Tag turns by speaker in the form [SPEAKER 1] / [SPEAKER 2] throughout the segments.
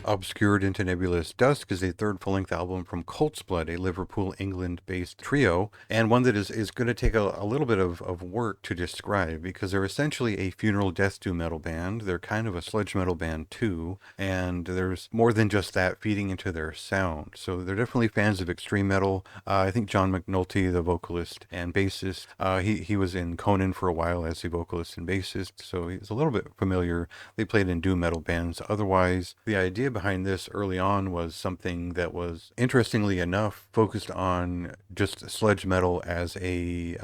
[SPEAKER 1] Obscured Into Nebulous Dusk is a third full-length album from Coltsblood, a Liverpool, England-based trio, and one that is going to take a little bit of work to describe, because they're essentially a funeral death doom metal band. They're kind of a sludge metal band too, and there's more than just that feeding into their sound. So they're definitely fans of extreme metal. I think John McNulty, the vocalist and bassist, he was in Conan for a while as the vocalist and bassist, so he's a little bit familiar. They played in doom metal bands. Otherwise, the idea behind this early on was something that was, interestingly enough, focused on just sludge metal as in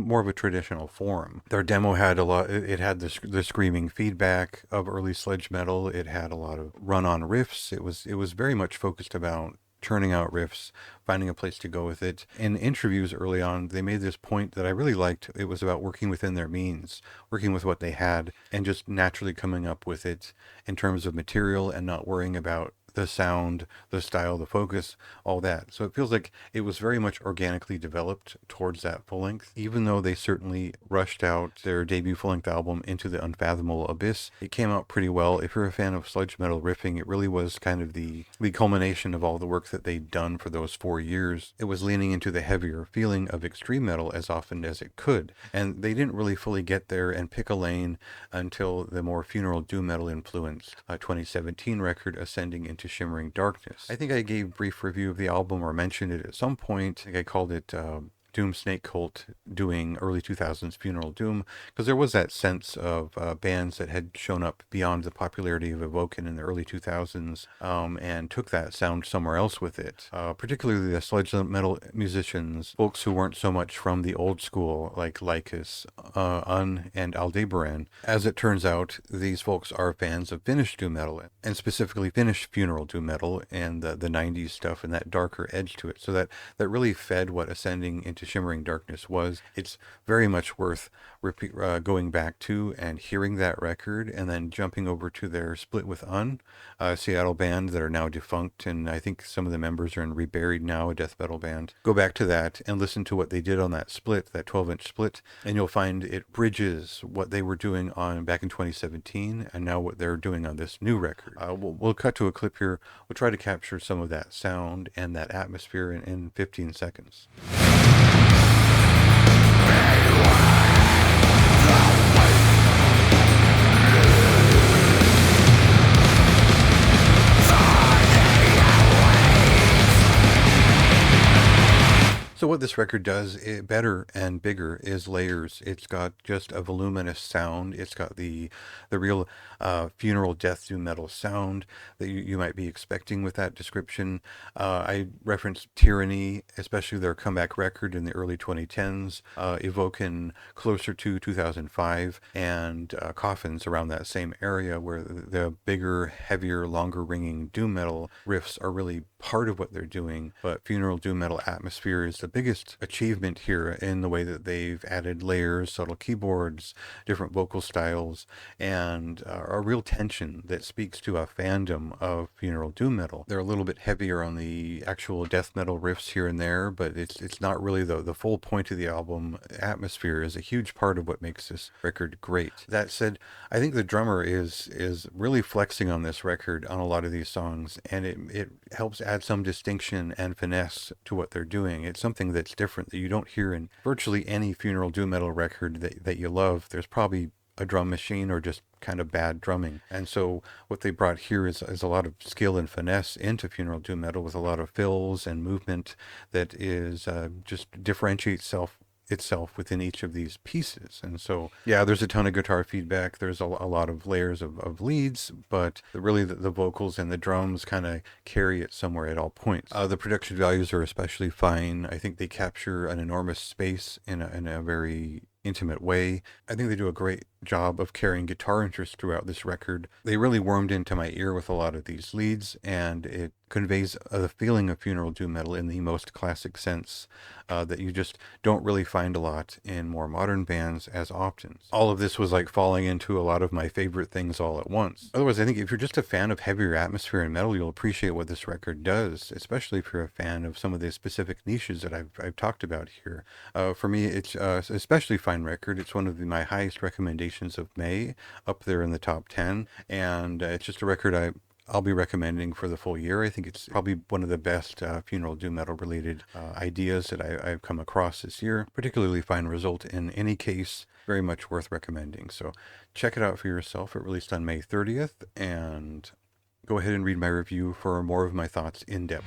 [SPEAKER 1] more of a traditional form. Their demo had a lot. It had the screaming feedback of early sludge metal. It had a lot of run-on riffs. It was very much focused about churning out riffs, finding a place to go with it. In interviews early on, they made this point that I really liked. It was about working within their means, working with what they had, and just naturally coming up with it in terms of material and not worrying about the sound, the style, the focus, all that. So it feels like it was very much organically developed towards that full length, even though they certainly rushed out their debut full length album Into the Unfathomable Abyss. It came out pretty well. If you're a fan of sludge metal riffing, it really was kind of the culmination of all the work that they'd done for those 4 years. It was leaning into the heavier feeling of extreme metal as often as it could, and they didn't really fully get there and pick a lane until the more funeral doom metal influenced 2017 record Ascending into Shimmering Darkness. I think I gave a brief review of the album or mentioned it at some point. I think I called it Doom Snake Cult doing early 2000s funeral doom, because there was that sense of bands that had shown up beyond the popularity of Evoken in the early 2000s and took that sound somewhere else with it. Particularly the sludge metal musicians, folks who weren't so much from the old school, like Lycus, and Aldebaran. As it turns out, these folks are fans of Finnish doom metal, and specifically Finnish funeral doom metal and the 90s stuff and that darker edge to it. So that really fed what Ascending into Shimmering Darkness was. It's very much worth going back to and hearing that record, and then jumping over to their split with a Seattle band that are now defunct, and I think some of the members are in Reburied now, a death metal band. Go back to that and listen to what they did on that split, that 12-inch split, and you'll find it bridges what they were doing on back in 2017 and now what they're doing on this new record. We'll cut to a clip here. We'll try to capture some of that sound and that atmosphere in 15 seconds. So what this record does better and bigger is layers. It's got just a voluminous sound. It's got the real funeral death doom metal sound that you might be expecting with that description. I referenced Tyranny, especially their comeback record in the early 2010s, evoking closer to 2005, and Coffins around that same area, where the bigger, heavier, longer ringing doom metal riffs are really part of what they're doing. But funeral doom metal atmosphere is the biggest achievement here in the way that they've added layers, subtle keyboards, different vocal styles, and a real tension that speaks to a fandom of funeral doom metal. They're a little bit heavier on the actual death metal riffs here and there, but it's not really the full point of the album. Atmosphere is a huge part of what makes this record great. That said, I think the drummer is really flexing on this record on a lot of these songs, and it helps add some distinction and finesse to what they're doing. It's something that's different that you don't hear in virtually any funeral doom metal record that you love. There's probably a drum machine or just kind of bad drumming. And so what they brought here is a lot of skill and finesse into funeral doom metal, with a lot of fills and movement that is just differentiates itself within each of these pieces. And so, yeah, there's a ton of guitar feedback. There's a lot of layers of leads, but really the vocals and the drums kind of carry it somewhere at all points. The production values are especially fine. I think they capture an enormous space in a very intimate way. I think they do a great job of carrying guitar interest throughout this record. They really wormed into my ear with a lot of these leads, and it conveys the feeling of funeral doom metal in the most classic sense that you just don't really find a lot in more modern bands as often. All of this was like falling into a lot of my favorite things all at once. Otherwise, I think if you're just a fan of heavier atmosphere and metal, you'll appreciate what this record does, especially if you're a fan of some of the specific niches that I've talked about here. For me, it's especially fine record. It's one of my highest recommendations of May, up there in the top 10, and it's just a record I'll be recommending for the full year. I think it's probably one of the best funeral doom metal related ideas that I've come across this year. Particularly fine result in any case. Very much worth recommending. So check it out for yourself. It released on May 30th, and go ahead and read my review for more of my thoughts in depth.